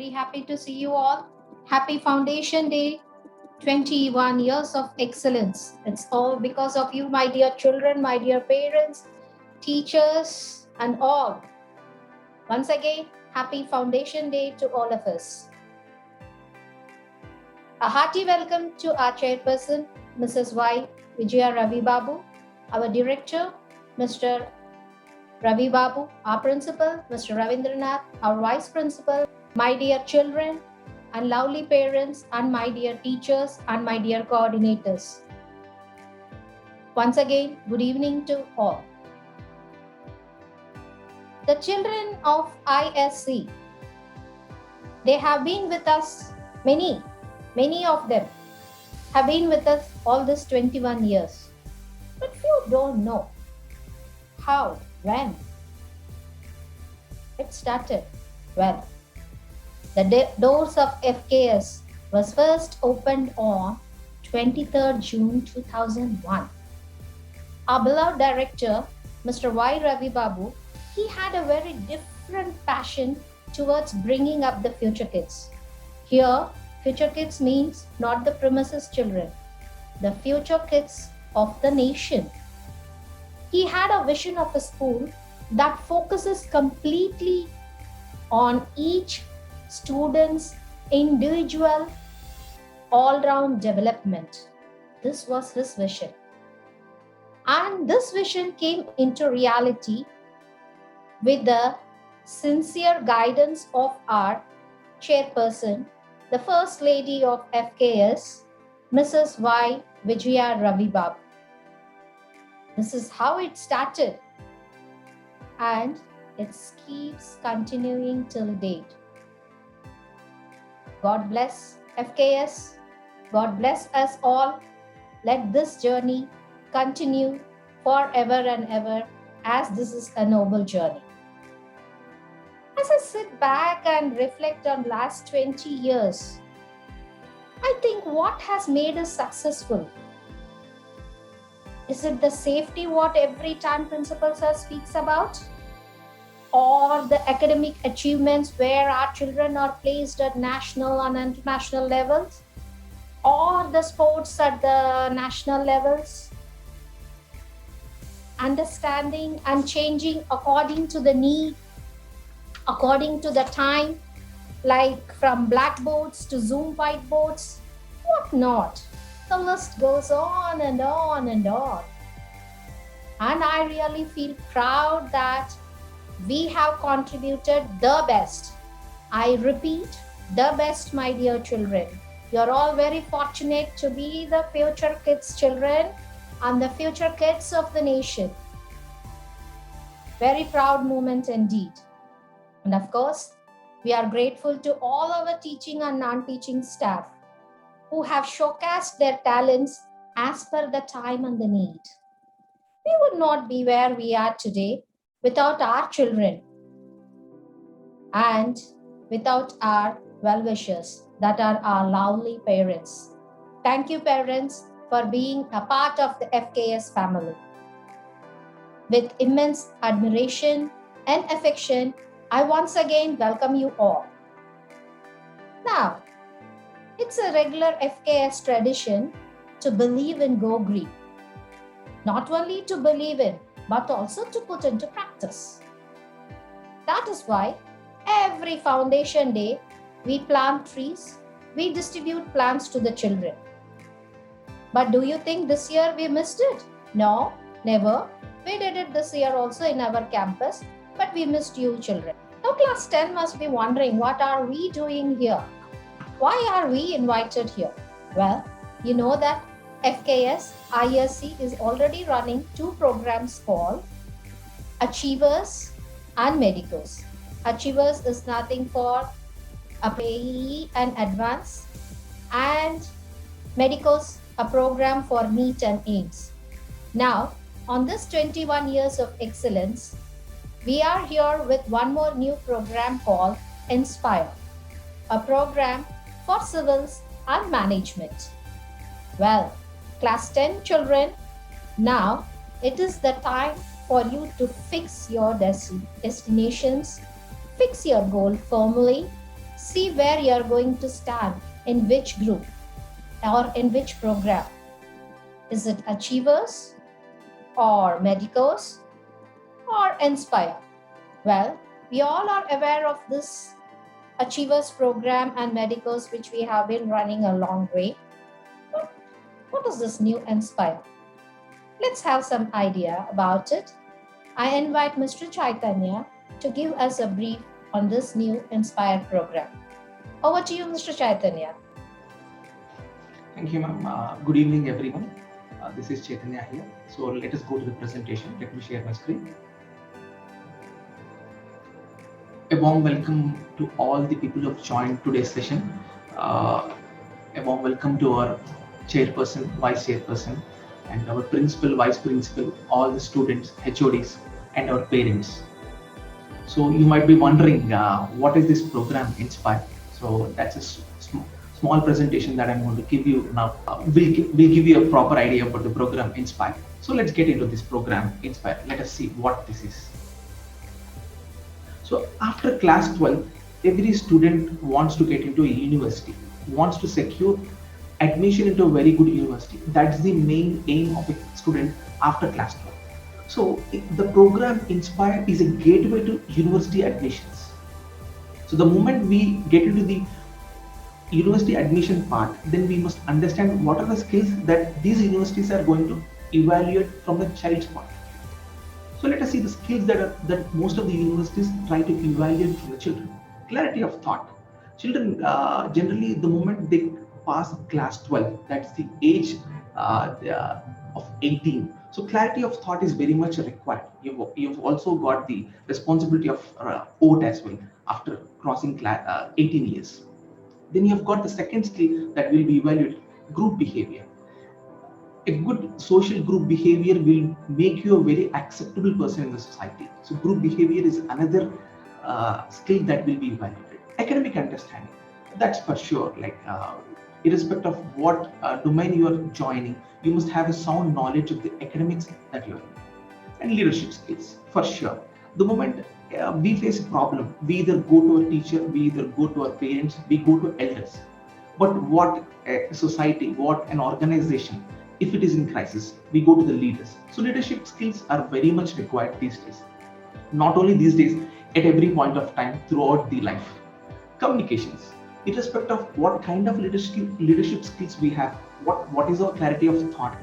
very happy to see you all. Happy Foundation Day, 21 years of excellence. It's all because of you, my dear children, my dear parents, teachers, and all. Once again, happy Foundation Day to all of us. A hearty welcome to our chairperson, Mrs. Y. Vijaya Ravi Babu, our director, Mr. Ravi Babu, our principal, Mr. Ravindranath, our vice principal, my dear children and lovely parents, and my dear teachers and my dear coordinators. Once again, good evening to all. The children of ISC, they have been with us, many of them have been with us all this 21 years. But few don't know how, when it started. Well, the doors of FKS was first opened on 23rd June 2001. Our beloved director, Mr. Y. Ravi Babu, he had a very different passion towards bringing up the future kids. Here, future kids means not the premises children, the future kids of the nation. He had a vision of a school that focuses completely on each student's individual all-round development. This was his vision. And this vision came into reality with the sincere guidance of our chairperson, the First Lady of FKS, Mrs. Y. Vijaya Ravi Babu. This is how it started, and it keeps continuing till date. God bless FKS. God bless us all. Let this journey continue forever and ever, as this is a noble journey. As I sit back and reflect on last 20 years, I think what has made us successful? Is it the safety what every time Principal Sir speaks about? Or the academic achievements where our children are placed at national and international levels? Or the sports at the national levels? Understanding and changing according to the need, according to the time, like from blackboards to Zoom whiteboards, what not? The list goes on and on and on. And I really feel proud that we have contributed the best. I repeat, the best, my dear children. You're all very fortunate to be the future kids' children and the future kids of the nation. Very proud moment indeed. And of course, we are grateful to all our teaching and non-teaching staff who have showcased their talents as per the time and the need. We would not be where we are today without our children and without our well-wishers, that are our lovely parents. Thank you, parents, for being a part of the FKS family. With immense admiration and affection, I once again welcome you all. Now, it's a regular FKS tradition to believe in Go Green. Not only to believe in, but also to put into practice. That is why every Foundation Day, we plant trees, we distribute plants to the children. But do you think this year we missed it? No, never. We did it this year also in our campus, but we missed you children. Now class 10 must be wondering, what are we doing here? Why are we invited here? Well, you know that FKS ISC is already running two programs called Achievers and Medicos. Achievers is nothing for a PE and Advance, and Medicos a program for NEET and AIMS. Now, on this 21 years of excellence, we are here with one more new program called Inspire, a program for civils and management. Well, class 10 children, now it is the time for you to fix your destinations, fix your goal firmly, See where you are going to stand, in which group or in which program. Is it Achievers or Medicos or Inspire? Well, we all are aware of this Achievers program and Medicos, which we have been running a long way. But what is this new Inspire? Let's have some idea about it. I invite Mr. Chaitanya to give us a brief on this new Inspire program. Over to you, Mr. Chaitanya. Thank you, ma'am. Good evening, everyone. This is Chaitanya here. So let us go to the presentation. Let me share my screen. A warm welcome to all the people who have joined today's session. A warm welcome to our chairperson, vice chairperson, and our principal, vice principal, all the students, HODs, and our parents. So you might be wondering, what is this program Inspire? So that's a small presentation that I'm going to give you now. We'll give you a proper idea about the program Inspire. So let's get into this program Inspire. Let us see what this is. So after class 12, every student wants to get into a university, wants to secure admission into a very good university. That's the main aim of a student after class 12. So the program Inspire is a gateway to university admissions. So the moment we get into the university admission part, then we must understand what are the skills that these universities are going to evaluate from the child's point. So let us see the skills that most of the universities try to evaluate from the children. Clarity of thought. Children generally, the moment they pass class 12, that's the age of 18. So clarity of thought is very much required. You've also got the responsibility of oath as well after crossing 18 years. Then you have got the second skill that will be evaluated, group behavior. A good social group behavior will make you a very acceptable person in the society. So group behavior is another skill that will be evaluated. Academic understanding, that's for sure. Irrespective of what domain you are joining, you must have a sound knowledge of the academics that you are in. And leadership skills, for sure. The moment we face a problem, we either go to a teacher, we either go to our parents, we go to elders. But what a society, what an organization, if it is in crisis, we go to the leaders. So leadership skills are very much required these days. Not only these days, at every point of time throughout the life. Communications, irrespective of what kind of leadership skills we have, what is our clarity of thought,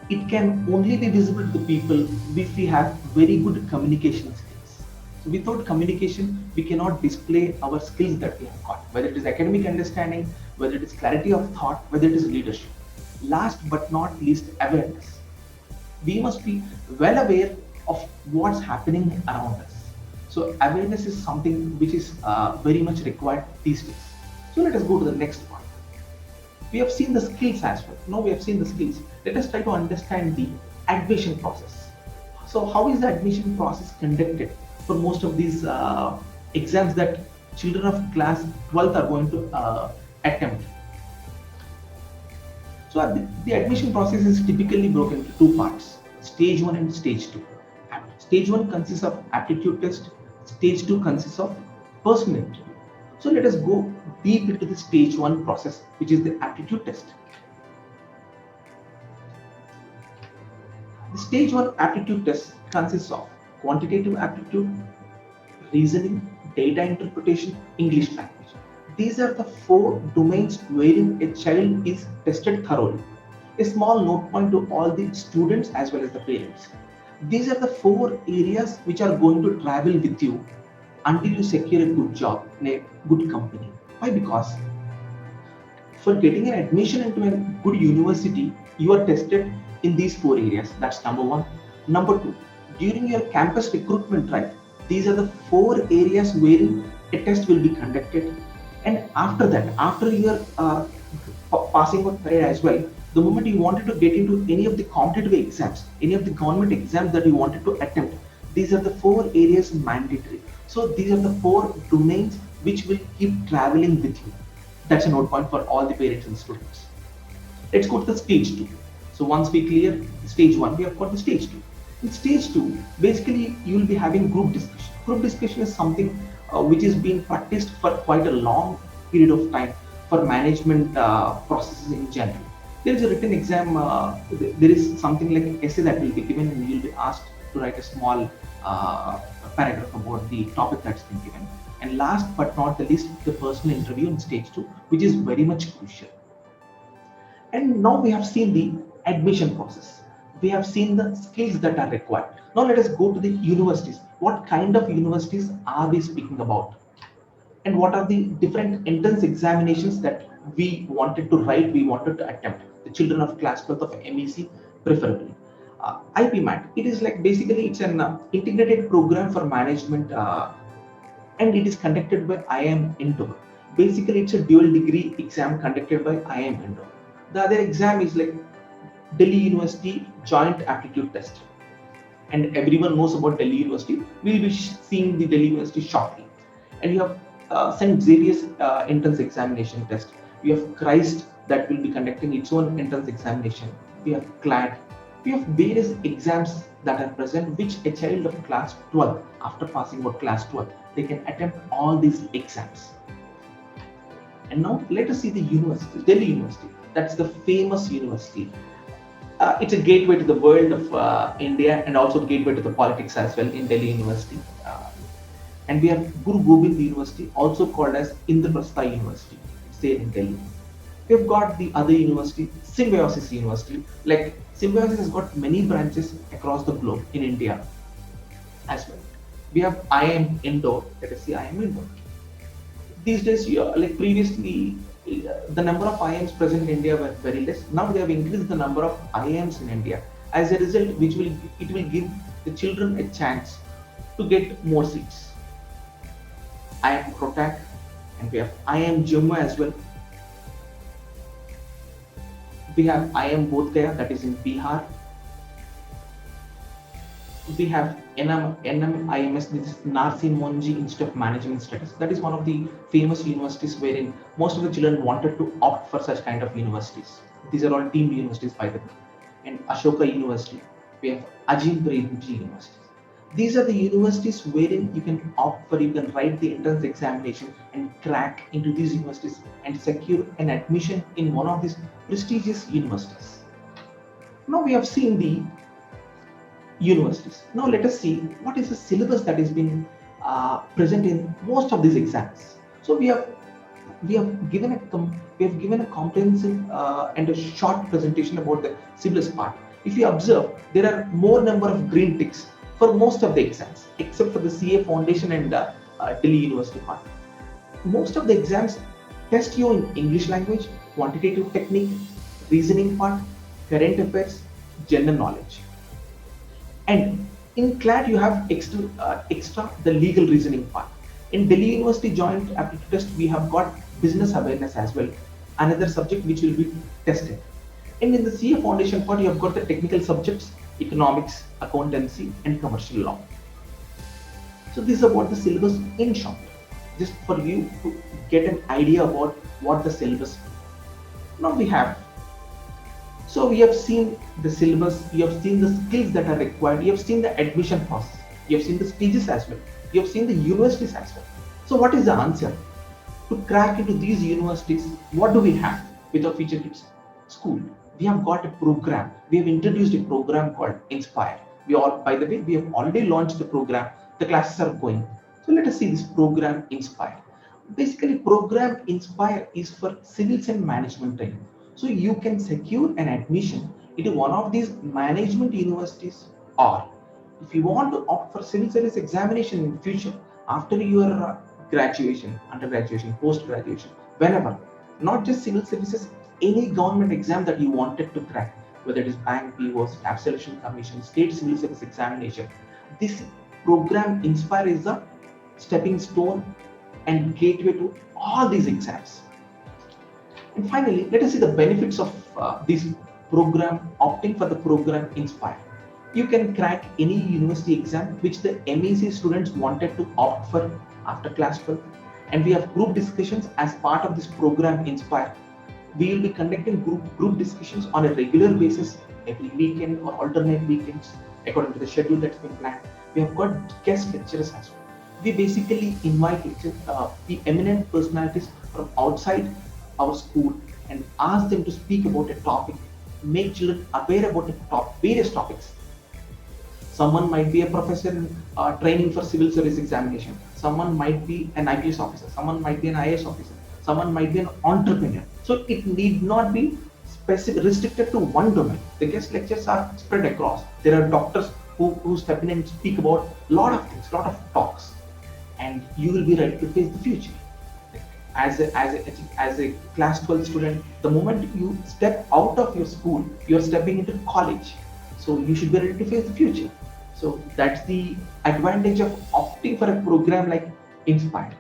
it can only be visible to the people if we have very good communication skills. So without communication, we cannot display our skills that we have got, whether it is academic understanding, whether it is clarity of thought, whether it is leadership. Last but not least, awareness. We must be well aware of what's happening around us. So awareness is something which is very much required these days. So let us go to the next one. We have seen the skills as well. Now we have seen the skills. Let us try to understand the admission process. So how is the admission process conducted for most of these exams that children of class 12 are going to attempt? So the admission process is typically broken into two parts, stage 1 and stage 2. Stage 1 consists of aptitude test, stage 2 consists of personal interview. So let us go deep into the stage 1 process, which is the aptitude test. The stage 1 aptitude test consists of quantitative aptitude, reasoning, data interpretation, English language. These are the 4 domains wherein a child is tested thoroughly. A small note point to all the students as well as the parents. These are the 4 areas which are going to travel with you until you secure a good job in a good company. Why? Because for getting an admission into a good university, you are tested in these 4 areas. That's number 1. Number 2, during your campus recruitment drive, these are the 4 areas wherein a test will be conducted. And after that, after your passing out period as well, the moment you wanted to get into any of the competitive exams, any of the government exams that you wanted to attempt, these are the 4 areas mandatory. So these are the 4 domains which will keep traveling with you. That's a note point for all the parents and students. Let's go to the stage 2. So once we clear stage 1, we have got the stage 2. In stage 2, basically you will be having group discussion. Group discussion is something which is being practiced for quite a long period of time for management processes in general. There is a written exam, there is something like an essay that will be given, and you'll be asked to write a small paragraph about the topic that's been given. And last but not the least, the personal interview in stage 2, which is very much crucial. And now we have seen the admission process. We have seen the skills that are required. Now let us go to the universities. What kind of universities are we speaking about? And what are the different entrance examinations that we wanted to write, we wanted to attempt? The children of class 12th of MEC preferably. IPMAT, it is like basically it's an integrated program for management, and it is conducted by IIM Indore. Basically, it's a dual degree exam conducted by IIM Indore. The other exam is like Delhi University Joint Aptitude Test. And everyone knows about Delhi University. We'll be seeing the Delhi University shortly. And you have St. Xavier's entrance examination test. You have Christ that will be conducting its own entrance examination. We have CLAT. We have various exams that are present, which a child of class 12, after passing out class 12, they can attempt all these exams. And now let us see the university, Delhi University. That's the famous university. It's a gateway to the world of India, and also gateway to the politics as well in Delhi University. And we have Guru Gobind University, also called as Indraprastha University. It's there in Delhi. We've got the other university, Symbiosis University. Like Symbiosis has got many branches across the globe in India as well. We have IIM Indore. Let us see IIM Indore. These days, like previously, the number of IIMs present in India were very less. Now they have increased the number of IIMs in India. As a result, it will give the children a chance to get more seats. IIM Rohtak, and we have IIM Jammu as well. We have IIM Bodh Gaya, that is in Bihar. We have NMIMS, this is Narsi Monji Institute of Management Studies. That is one of the famous universities wherein most of the children wanted to opt for such kind of universities. These are all deemed universities by the way. And Ashoka University, we have Ajim Premji University. These are the universities wherein you can opt for, you can write the entrance examination and crack into these universities and secure an admission in one of these prestigious universities. Now we have seen the universities. Now let us see what is the syllabus that is being present in most of these exams. So we have given a comprehensive and a short presentation about the syllabus part. If you observe, there are more number of green ticks for most of the exams, except for the CA Foundation and Delhi University part. Most of the exams test you in English language, quantitative technique, reasoning part, current affairs, general knowledge. And in CLAT, you have extra the legal reasoning part. In Delhi University Joint Aptitude Test, we have got business awareness as well, another subject which will be tested. And in the CA Foundation part, you have got the technical subjects, economics, accountancy, and commercial law. So this is about the syllabus in short, just for you to get an idea about what the syllabus. Now we have. So we have seen the syllabus, you have seen the skills that are required, you have seen the admission process, you have seen the stages as well, you have seen the universities as well. So what is the answer? To crack into these universities, what do we have with our Future Kids School? We have got a program. We have introduced a program called Inspire. By the way, we have already launched the program. The classes are going. So let us see this program Inspire. Basically, program Inspire is for civils and management training. So you can secure an admission into one of these management universities, or if you want to opt for civil service examination in the future after your graduation, undergraduation, post-graduation, whenever, not just civil services, any government exam that you wanted to crack, whether it is bank, PO, staff selection commission, state civil service examination, this program Inspire is the stepping stone and gateway to all these exams. And finally, let us see the benefits of this program, opting for the program Inspire. You can crack any university exam which the MEC students wanted to opt for after class 12. And we have group discussions as part of this program Inspire. We will be conducting group discussions on a regular basis every weekend or alternate weekends according to the schedule that's been planned. We have got guest lecturers as well. we basically invite the eminent personalities from outside our school and ask them to speak about a topic, make children aware about various topics. Someone might be a professor in training for civil service examination. Someone might be an IPS officer. Someone might be an IAS officer. Someone might be an entrepreneur. So it need not be specific restricted to one domain. The guest lectures are spread across. There are doctors who step in and speak about a lot of things, lot of talks, and you will be ready to face the future. As a class 12 student, the moment you step out of your school, you are stepping into college. So you should be ready to face the future. So that's the advantage of opting for a program like Inspire.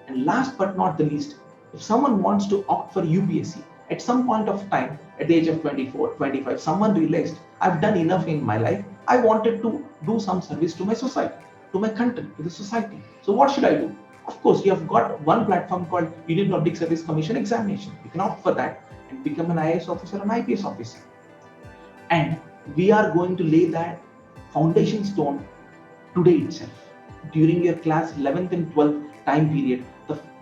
And last but not the least, if someone wants to opt for UPSC, at some point of time, at the age of 24, 25, someone realized I've done enough in my life. I wanted to do some service to my society, to my country, to the society. So what should I do? Of course, you have got one platform called Union Public Service Commission examination. You can opt for that and become an IAS officer, an IPS officer. And we are going to lay that foundation stone today itself. During your class 11th and 12th time period,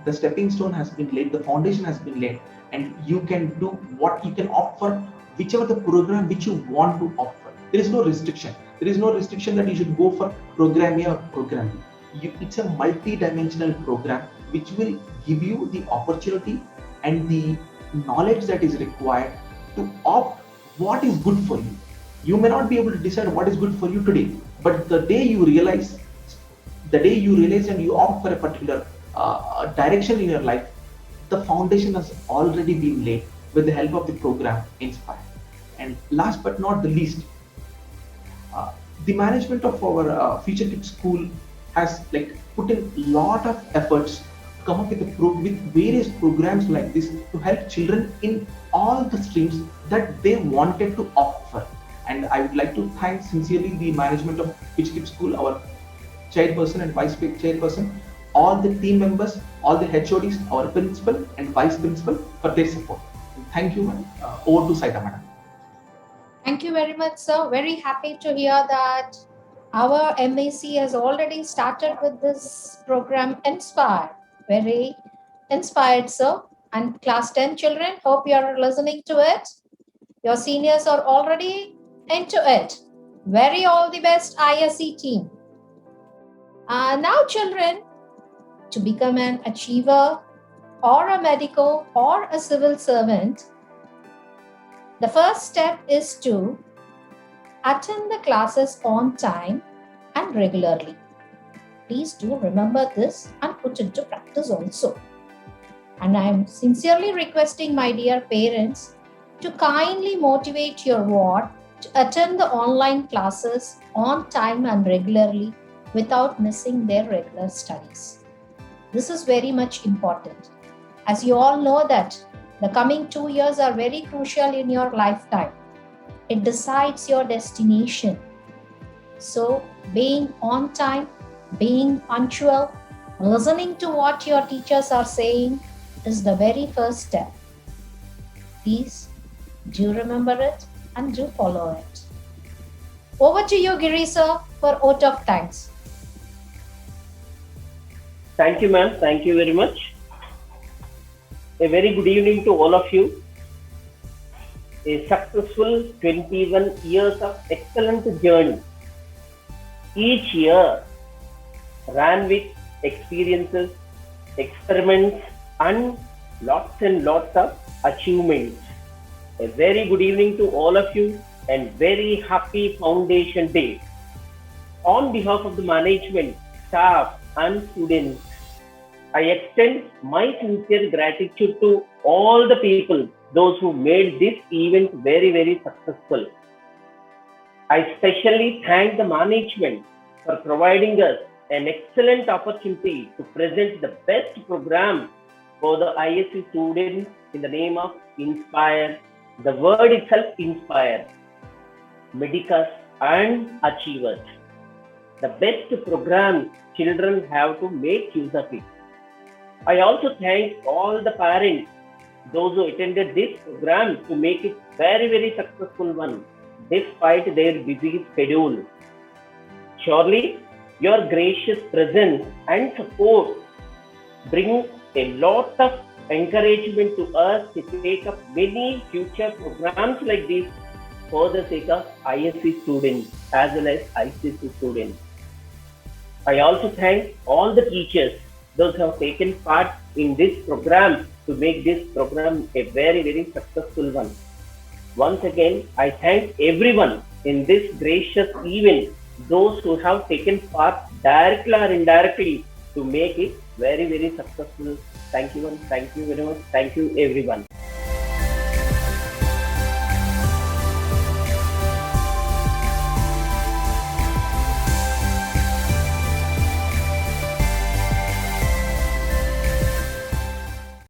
the stepping stone has been laid, the foundation has been laid, and you can do what you can opt for, whichever the program which you want to opt for. There is no restriction. There is no restriction that you should go for program A or program B. It's a multi-dimensional program which will give you the opportunity and the knowledge that is required to opt what is good for you. You may not be able to decide what is good for you today, but the day you realize and you opt for a particular direction in your life, the foundation has already been laid with the help of the program Inspire. And last but not the least, the management of our Future Kids School has put in a lot of efforts to come up with with various programs like this to help children in all the streams that they wanted to opt for. And I would like to thank sincerely the management of Future Kids School, our chairperson and vice chairperson, all the team members, all the HODs, our principal and vice principal for their support. Thank you, ma'am. Over to Saida, madam. Thank you very much, sir. Very happy to hear that our MAC has already started with this program Inspire. Very inspired, sir. And class 10 children, hope you are listening to it. Your seniors are already into it. Very all the best ISC team. Now children, to become an achiever or a medical or a civil servant, the first step is to attend the classes on time and regularly. Please do remember this and put into practice also. And I am sincerely requesting my dear parents to kindly motivate your ward to attend the online classes on time and regularly without missing their regular studies. This is very much important. As you all know that the coming 2 years are very crucial in your lifetime. It decides your destination. So being on time, being punctual, listening to what your teachers are saying is the very first step. Please do remember it and do follow it. Over to you, Giri sir, for vote of thanks. Thank you, ma'am. Thank you very much. A very good evening to all of you. A successful 21 years of excellent journey. Each year ran with experiences, experiments, and lots of achievements. A very good evening to all of you and very happy Foundation Day. On behalf of the management, staff, and students, I extend my sincere gratitude to all the people, those who made this event very, very successful. I especially thank the management for providing us an excellent opportunity to present the best program for the ISC students in the name of Inspire. The word itself, Inspire, Medicus and Achievers. The best program children have to make use of it. I also thank all the parents, those who attended this program to make it very, very successful one, despite their busy schedule. Surely, Your gracious presence and support bring a lot of encouragement to us to take up many future programs like this for the sake of ISC students as well as ICC students. I also thank all the teachers, those who have taken part in this program to make this program a very, very successful one. Once again, I thank everyone in this gracious event, those who have taken part directly or indirectly to make it very, very successful. Thank you and thank you very much. Thank you everyone.